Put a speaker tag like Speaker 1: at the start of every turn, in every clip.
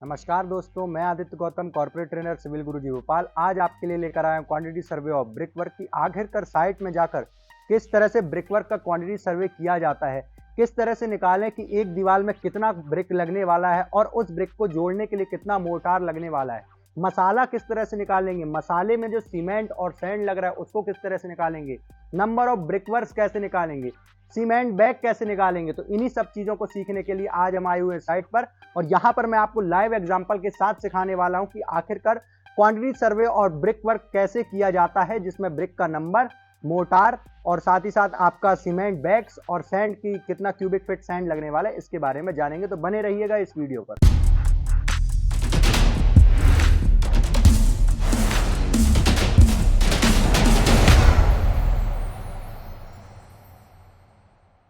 Speaker 1: नमस्कार दोस्तों, मैं Aditya Gautam, corporate trainer civil Guruji Bhopal. आज आपके लिए लेकर आया हूं quantity survey of brick work की आखिरकार साइट में जाकर किस तरह से ब्रिक वर्क का क्वांटिटी सर्वे किया जाता है, किस तरह से निकालें कि एक दीवार में कितना ब्रिक लगने वाला है और उस ब्रिक को जोड़ने के लिए कितना मोर्टार लगने वाला है। मसाला किस तरह से निकालेंगे, मसाले में जो सीमेंट और सैंड लग रहा है उसको किस तरह से निकालेंगे, नंबर ऑफ ब्रिकवर्क्स कैसे निकालेंगे, सीमेंट बैग कैसे निकालेंगे। तो इन्हीं सब चीज़ों को सीखने के लिए आज हम आए हुए हैं साइट पर और यहाँ पर मैं आपको लाइव एग्जांपल के साथ सिखाने वाला हूँ कि आखिरकार क्वांटिटी सर्वे और ब्रिक वर्क कैसे किया जाता है, जिसमें ब्रिक का नंबर, मोटार और साथ ही साथ आपका सीमेंट बैग्स और सैंड की कितना क्यूबिक फीट सैंड लगने वाला है, इसके बारे में जानेंगे। तो बने रहिएगा इस वीडियो पर।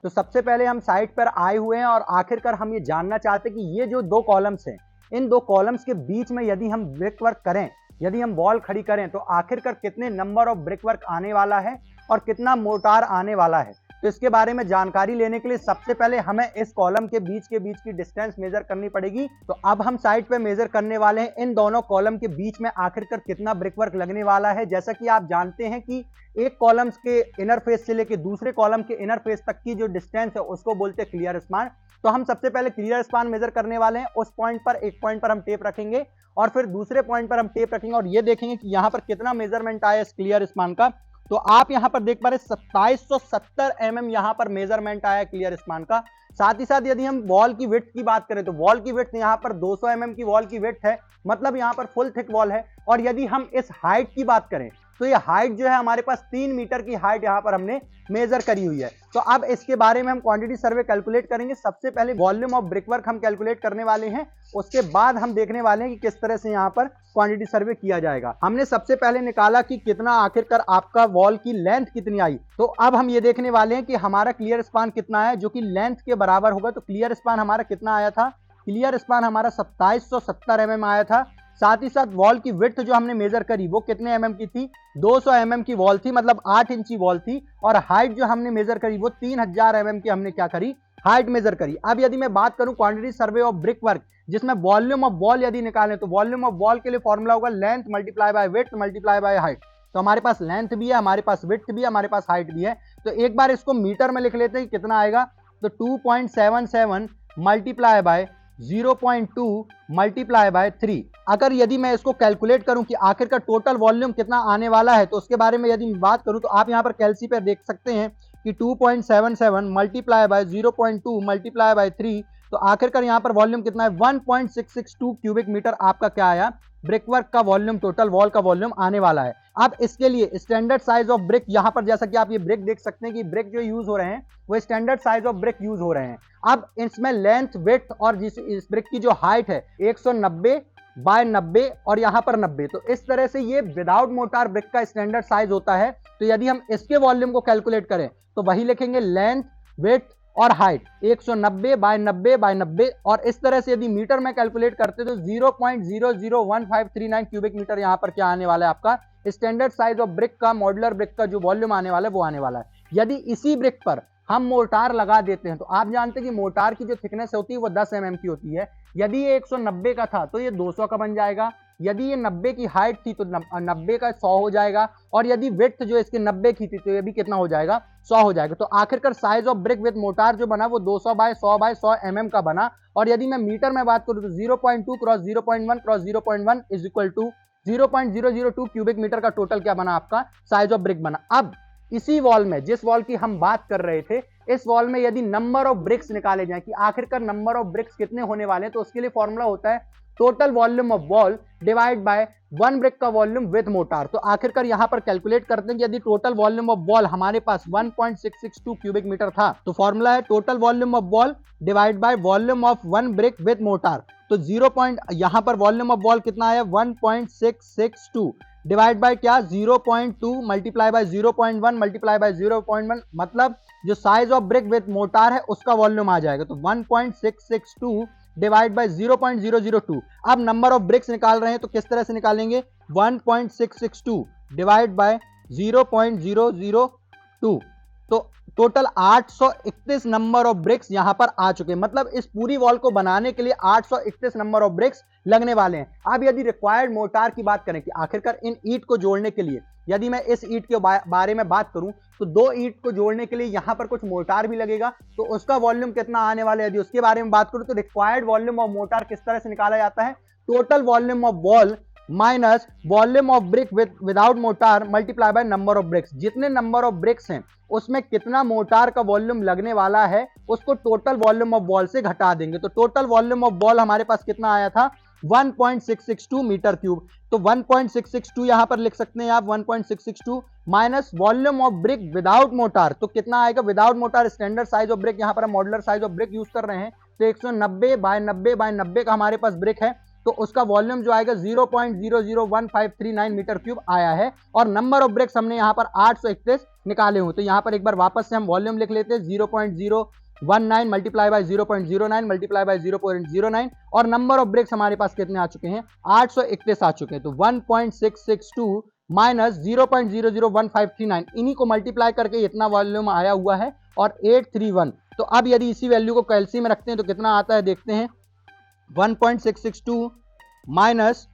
Speaker 1: तो सबसे पहले हम साइट पर आए हुए हैं और आखिरकार हम ये जानना चाहते हैं कि ये जो दो कॉलम्स हैं, इन दो कॉलम्स के बीच में यदि हम ब्रिक वर्क करें, यदि हम वॉल खड़ी करें तो आखिरकार कितने नंबर ऑफ ब्रिक वर्क आने वाला है और कितना मोर्टार आने वाला है। तो इसके बारे में जानकारी लेने के लिए सबसे पहले हमें इस कॉलम के बीच की डिस्टेंस मेजर करनी पड़ेगी। तो अब हम साइट पे मेजर करने वाले हैं इन दोनों कॉलम के बीच में आखिरकार कितना ब्रिक वर्क लगने वाला है। जैसा कि आप जानते हैं कि एक कॉलम्स के इनर फेस से लेकर दूसरे कॉलम के इनर फेस तक की जो डिस्टेंस है उसको बोलते हैं क्लियर स्पान। तो हम सबसे पहले क्लियर स्पान मेजर करने वाले हैं। उस पॉइंट पर, एक पॉइंट पर हम टेप रखेंगे और फिर दूसरे पॉइंट पर हम टेप रखेंगे और ये देखेंगे कि यहाँ पर कितना मेजरमेंट आया इस क्लियर स्पान का। तो आप यहां पर देख पा रहे 2770 mm यहां पर मेजरमेंट आया क्लियर स्पान का। साथ ही साथ यदि हम वॉल की विड्थ की बात करें तो वॉल की विड्थ यहां पर 200 mm की वॉल की विड्थ है, मतलब यहां पर फुल थिक वॉल है। और यदि हम इस हाइट की बात करें तो ये हाइट जो है हमारे पास 3 मीटर की हाइट यहां पर हमने मेजर करी हुई है। तो अब इसके बारे में हम क्वांटिटी सर्वे कैलकुलेट करेंगे। सबसे पहले वॉल्यूम ऑफ ब्रिकवर्क हम कैलकुलेट करने वाले हैं, उसके बाद हम देखने वाले हैं कि किस तरह से यहां पर क्वांटिटी सर्वे किया जाएगा। हमने सबसे पहले निकाला कि कितना आखिरकार आपका वॉल की लेंथ कितनी आई। तो अब हम ये देखने वाले हैं कि हमारा क्लियर स्पान कितना है जो कि लेंथ के बराबर होगा। तो क्लियर स्पान हमारा कितना आया था, क्लियर स्पान हमारा 2770 mm आया था। साथ ही साथ वॉल की विड्थ जो हमने मेजर करी वो कितने mm की थी, 200 mm की वॉल थी, मतलब 8 इंची वॉल थी। और हाइट जो हमने मेजर करी वो 3000 mm की हमने क्या करी, हाइट मेजर करी। अब यदि मैं बात करूं quantity survey of brick work, जिसमें वॉल्यूम ऑफ वॉल यदि निकालें तो वॉल्यूम ऑफ वॉल के लिए फॉर्मूला होगा length multiply by width multiply by height. तो हमारे पास लेंथ भी है, हमारे पास विड्थ भी है, हमारे पास हाइट भी है। तो एक बार इसको मीटर में लिख लेते हैं कितना आएगा। तो 2.77 मल्टीप्लाई बाय 0.2 मल्टीप्लाई बाय 3। अगर यदि मैं इसको कैलकुलेट करूं कि आखिरकार टोटल वॉल्यूम कितना आने वाला है तो उसके बारे में यदि बात करूं तो आप यहां पर कैलसी पे देख सकते हैं कि 2.77 मल्टीप्लाई बाय 0.2 मल्टीप्लाई बाय 3। तो आखिरकार यहां पर वॉल्यूम कितना है, 1.662 क्यूबिक मीटर आपका क्या आया, ब्रिकवर्क का वॉल्यूम, टोटल वॉल का वॉल्यूम आने वाला है। अब इसके लिए स्टैंडर्ड साइज ऑफ ब्रिक, यहां पर जैसा कि आप ये ब्रिक देख सकते हैं कि ब्रिक जो यूज हो रहे हैं वो standard size of brick use हो रहे हैं। अब इसमें लेंथ, विड्थ और इस ब्रिक की जो हाइट है 190 बाय 90 और यहां पर 90। तो इस तरह से ये विदाउट मोटार ब्रिक का स्टैंडर्ड साइज होता है। तो यदि हम इसके वॉल्यूम को कैलकुलेट करें तो वही लिखेंगे लेंथ, विड्थ और हाइट 190 बाय 90 बाय 90। और इस तरह से यदि मीटर में कैलकुलेट करते तो 0.001539 क्यूबिक मीटर यहां पर क्या आने वाला है, आपका स्टैंडर्ड साइज ऑफ ब्रिक का, मॉड्यूलर ब्रिक का जो वॉल्यूम आने वाला है वो आने वाला है। यदि इसी ब्रिक पर हम मोर्टार लगा देते हैं तो आप जानते हैं कि मोर्टार की जो थिकनेस होती है वो 10 mm की होती है। यदि ये 190 का था तो ये 200 का बन जाएगा। यदि ये 90 की हाइट थी तो 90 का 100 हो जाएगा। और यदि विड्थ जो इसके 90 की थी तो ये भी कितना हो जाएगा, 100 हो जाएगा। तो आखिरकार size of brick with motor जो बना वो 200 बाय 100 mm का बना। और यदि मैं मीटर में बात करूं तो 0.2 cross 0.1 cross 0.1 is equal to 0.002 cubic metre का टोटल क्या बना, आपका साइज ऑफ ब्रिक बना। अब इसी वॉल में, जिस वॉल की हम बात कर रहे थे, इस वॉल में यदि नंबर ऑफ ब्रिक्स निकाले जाएं कि आखिरकार नंबर ऑफ ब्रिक्स कितने होने वाले हैं, तो उसके लिए फॉर्मूला होता है total volume of wall divide by one brick का वॉल्यूम विद मोटार। तो आखिरकार यहां पर कैलकुलेट करते हैं कि यदि टोटल वॉल्यूम ऑफ वॉल हमारे पास 1.662 क्यूबिक मीटर था तो फॉर्मूला है total volume of wall divide by volume of one brick with motor. तो 0. यहां पर वॉल्यूम ऑफ वॉल कितना है, 1.662 डिवाइड बाय क्या, 0.2 मल्टीप्लाई बाय 0.1 मल्टीप्लाई बाय 0.1, मतलब जो size of brick with motor है उसका वॉल्यूम आ जाएगा। तो 1.662 डिवाइड बाय 0.002। अब नंबर ऑफ ब्रिक्स निकाल रहे हैं तो किस तरह से निकालेंगे, 1.662 डिवाइड बाय 0.002। तो टोटल 831 नंबर ऑफ ब्रिक्स यहां पर आ चुके हैं। मतलब इस पूरी वॉल को बनाने के लिए 831 नंबर ऑफ ब्रिक्स लगने वाले हैं। अब यदि रिक्वायर्ड मोर्टार की बात करें कि आखिरकार इन ईंट को जोड़ने के लिए, यदि मैं इस ईंट के बारे में बात करूं तो 2 ईंट को जोड़ने के लिए यहां पर कुछ मोर्टार भी लगेगा, तो उसका वॉल्यूम कितना आने वाला है, यदि उसके बारे में बात करूं तो रिक्वायर्ड वॉल्यूम ऑफ मोर्टार किस तरह से निकाला जाता है, total volume of wall minus volume of brick without motor multiply by number of BRICS. जितने नंबर ऑफ ब्रिक्स हैं उसमें कितना मोटार का वॉल्यूम लगने वाला है उसको टोटल वॉल्यूम ऑफ वॉल से घटा देंगे। तो टोटल वॉल्यूम ऑफ वॉल हमारे पास कितना आया था, 1.662 मीटर क्यूब। तो 1.662 यहां पर लिख सकते हैं आप, 1.662 minus volume of brick without motor, तो कितना आएगा without motor. Standard size of brick, यहां पर हम modular size of brick use कर रहे हैं, तो 190 बाय 90 बाय 90 का हमारे पास ब्रिक है, तो उसका वॉल्यूम जो आएगा 0.001539 मीटर क्यूब आया है। और नंबर ऑफ ब्रिक्स हमने यहां पर 831 निकाले हुए, तो यहां पर एक बार वापस से हम वॉल्यूम लिख लेते हैं, 0.019 मल्टीप्लाई बाय 0.09 मल्टीप्लाई बाय 0.09, और नंबर ऑफ ब्रिक्स हमारे पास कितने आ चुके हैं, 831 आ चुके हैं। तो 1.662 माइनस 0.001539, इन्हीं को मल्टीप्लाई करके इतना वॉल्यूम आया हुआ है, और 831। तो अब यदि इसी वैल्यू को कैलसी में रखते हैं तो कितना आता है, देखते हैं, 1.662 माइनस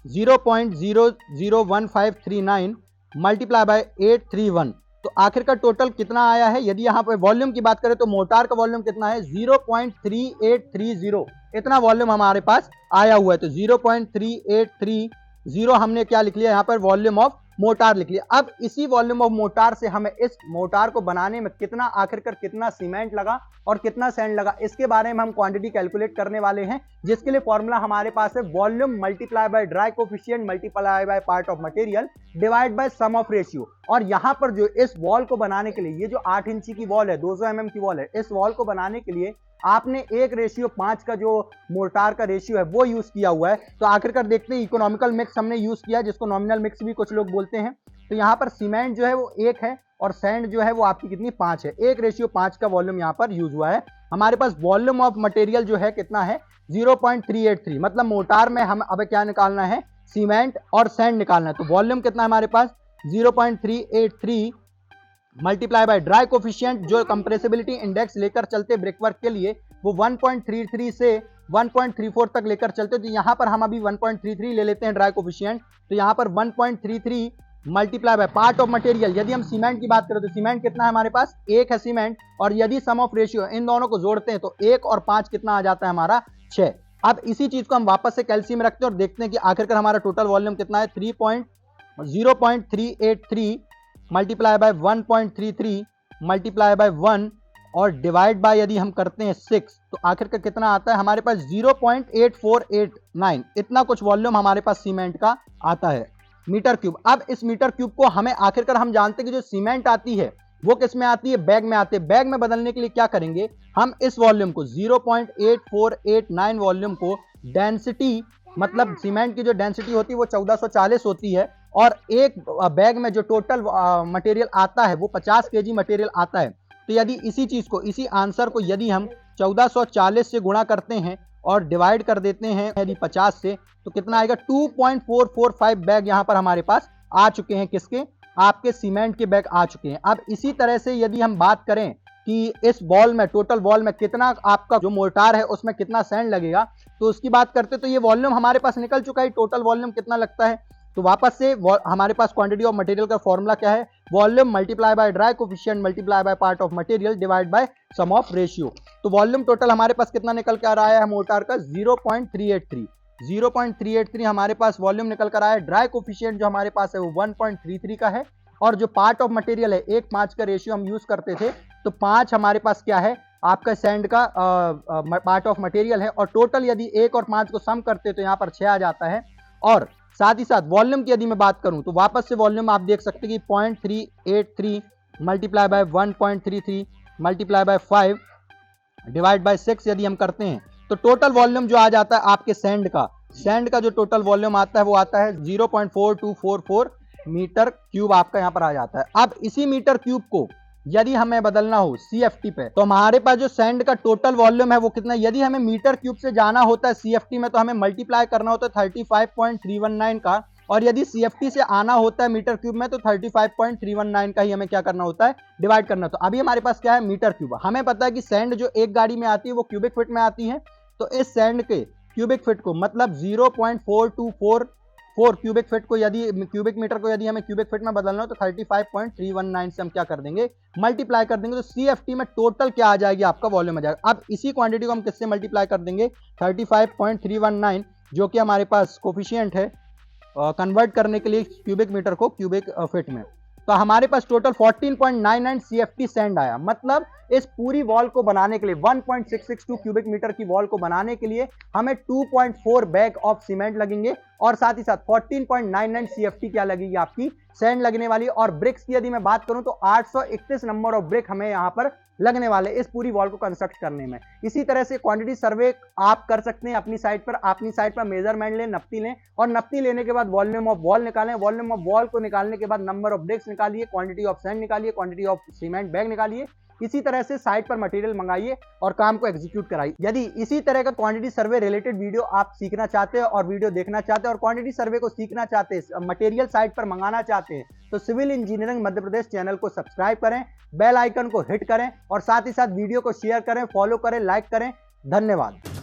Speaker 1: 0.001539 मल्टीप्लाई बाय 831, तो आखिरकार टोटल कितना आया है। यदि यहां पर वॉल्यूम की बात करें तो मोटार का वॉल्यूम कितना है, 0.3830, इतना वॉल्यूम हमारे पास आया हुआ है। तो 0.3830 हमने क्या लिख लिया यहां पर, वॉल्यूम ऑफ मोटार लिख लिया। अब इसी वॉल्यूम ऑफ मोटार से हमें इस मोटार को बनाने में कितना, आखिरकार कितना सीमेंट लगा और कितना सैंड लगा, इसके बारे में हम क्वांटिटी कैलकुलेट करने वाले हैं, जिसके लिए फॉर्मूला हमारे पास है volume multiply by dry coefficient multiply by part of material divide by sum of ratio. और यहां पर जो इस वॉल को बनाने के लिए, ये जो 8 इंची की वॉल है, 200 mm की वॉल है, इस वॉल को बनाने के लिए आपने 1:5 का जो मोर्टार का रेशियो है वो यूज किया हुआ है। तो आखिरकार देखते हैं, इकोनॉमिकल मिक्स हमने यूज किया, जिसको नॉमिनल मिक्स भी कुछ लोग बोलते हैं। तो यहाँ पर सीमेंट जो है वो 1 है और सैंड जो है वो आपकी कितनी, 5 है, 1:5 का वॉल्यूम यहाँ पर यूज हुआ है। हमारे पास वॉल्यूम ऑफ मटेरियल जो है कितना है, 0.383, मतलब मोटार में हम अब क्या निकालना है, सीमेंट और सैंड निकालना है। तो वॉल्यूम कितना है हमारे पास, 0.383 मल्टीप्लाई बाय ड्राई कोफिशिएंट, जो कंप्रेसिबिलिटी इंडेक्स लेकर चलते ब्रिक वर्क के लिए वो 1.33 से 1.34 तक लेकर चलते, तो यहां पर हम अभी 1.33 ले लेते हैं ड्राई कोफिशिएंट। तो यहां पर 1.33 multiply by part of material, यदि हम सीमेंट की बात करें तो सीमेंट कितना है हमारे पास, 1 है सीमेंट, और यदि सम ऑफ रेशियो इन दोनों को जोड़ते हैं तो 1 और 5 कितना आ जाता है हमारा, 6। अब इसी चीज को हम वापस से कैलसी में रखते हैं और देखते हैं कि आखिरकार हमारा टोटल वॉल्यूम कितना है, 0.383 मल्टीप्लाई बाय 1.33 मल्टीप्लाई बाय 1 और डिवाइड बाय यदि हम करते हैं 6, तो आखिरकार कितना आता है हमारे पास, 0.8489, इतना कुछ वॉल्यूम हमारे पास सीमेंट का आता है मीटर क्यूब। अब इस मीटर क्यूब को हमें आखिरकार हम जानते हैं कि जो सीमेंट आती है वो किस में आती है, बैग में आती है। बैग में बदलने के लिए क्या करेंगे, हम इस वॉल्यूम को 0.8489 वॉल्यूम को डेंसिटी, मतलब सीमेंट की जो डेंसिटी होती है वो 1440 होती है, और एक बैग में जो टोटल मटेरियल आता है वो 50 kg मटेरियल आता है। तो यदि इसी चीज को, इसी आंसर को यदि हम 1440 से गुणा करते हैं और डिवाइड कर देते हैं यदि 50 से, तो कितना आएगा, 2.445 बैग यहाँ पर हमारे पास आ चुके हैं, किसके, आपके सीमेंट के बैग आ चुके हैं। अब इसी तरह से यदि हम बात करें कि इस वॉल में, टोटल वॉल में कितना आपका जो मोर्टार है उसमें कितना सैंड लगेगा, तो उसकी बात करते तो ये वॉल्यूम हमारे पास निकल चुका है, टोटल वॉल्यूम कितना लगता है। तो वापस से हमारे पास क्वांटिटी ऑफ मटेरियल का फॉर्मूला क्या है, volume multiply by dry coefficient multiply by part of material divide by sum of ratio. तो वॉल्यूम टोटल हमारे पास कितना निकल कर आया है मोर्टार का, 0.383 हमारे पास वॉल्यूम निकल कर आया है। ड्राई कोफिशिएंट जो हमारे पास है वो 1.33 का है, और जो पार्ट ऑफ मटेरियल है 1:5 का रेशियो हम यूज करते थे, तो 5 हमारे पास क्या है, आपका सैंड का पार्ट ऑफ मटेरियल है। और टोटल यदि 1 और 5 को सम करते तो यहाँ पर 6 आ जाता है। और साथ ही साथ वॉल्यूम की यदि मैं बात करूं तो वापस से वॉल्यूम आप देख सकते हैं कि 0.383 multiply by 1.33 multiply by 5 divide by 6 यदि हम करते हैं, तो टोटल वॉल्यूम जो आ जाता है आपके सैंड का जो टोटल वॉल्यूम आता है वो आता है 0.4244 मीटर क्यूब आपका यहाँ पर आ जाता है। अब इसी मीटर क्यूब को यदि हमें बदलना हो CFT पे, तो हमारे पास जो सैंड का टोटल वॉल्यूम है वो कितना, यदि हमें मीटर क्यूब से जाना होता है CFT में, तो हमें मल्टीप्लाई करना होता है 35.319 का और यदि CFT से आना होता है मीटर क्यूब में तो 35.319 का ही हमें क्या करना होता है, डिवाइड करना। तो अभी हमारे पास क्या है, मीटर क्यूब। हमें पता है कि सैंड जो एक गाड़ी में आती है वो क्यूबिक फीट में आती है, तो इस सैंड के क्यूबिक फीट को मतलब 0.4244 क्यूबिक फीट को यदि क्यूबिक मीटर को यदि हमें क्यूबिक फीट में बदलना हो तो 35.319 से हम क्या कर देंगे, मल्टीप्लाई कर देंगे। तो CFT में टोटल क्या आ जाएगी, आपका वॉल्यूम आ जाएगा। अब इसी क्वांटिटी को हम किससे मल्टीप्लाई कर देंगे, 35.319 जो कि हमारे पास कोफिशिएंट है कन्वर्ट करने के लिए क्यूबिक मीटर को क्यूबिक फीट में। तो हमारे पास टोटल 14.99 CFT सैंड आया। मतलब इस पूरी वॉल को बनाने के लिए 1.662 क्यूबिक मीटर की वॉल को बनाने के लिए हमें 2.4 बैग ऑफ सीमेंट लगेंगे और साथ ही साथ 14.99 CFT क्या लगेगी, आपकी सैंड लगने वाली। और ब्रिक्स की यदि मैं बात करूं तो 831 नंबर ऑफ ब्रिक हमें यहां पर लगने वाले इस पूरी वॉल को कंस्ट्रक्ट करने में। इसी तरह से क्वांटिटी सर्वे आप कर सकते हैं अपनी साइट पर। अपनी साइट पर मेजरमेंट लें, नपती लें और नपती लेने के बाद वॉल्यूम ऑफ वॉल निकालें। वॉल्यूम ऑफ वॉल को निकालने के बाद नंबर ऑफ ब्रिक्स निकालिए, क्वांटिटी ऑफ सैंड निकालिए, क्वांटिटी ऑफ सीमेंट बैग निकालिए। इसी तरह से साइट पर मटेरियल मंगाइए और काम को एग्जीक्यूट कराइए। यदि इसी तरह का क्वांटिटी सर्वे रिलेटेड वीडियो आप सीखना चाहते हैं और वीडियो देखना चाहते हैं और क्वांटिटी सर्वे को सीखना चाहते हैं, मटेरियल साइट पर मंगाना चाहते हैं, तो civil engineering Madhya Pradesh channel को सब्सक्राइब करें, बेल आइकन को हिट करें और साथ ही साथ वीडियो को शेयर करें, फॉलो करें, लाइक करें। धन्यवाद।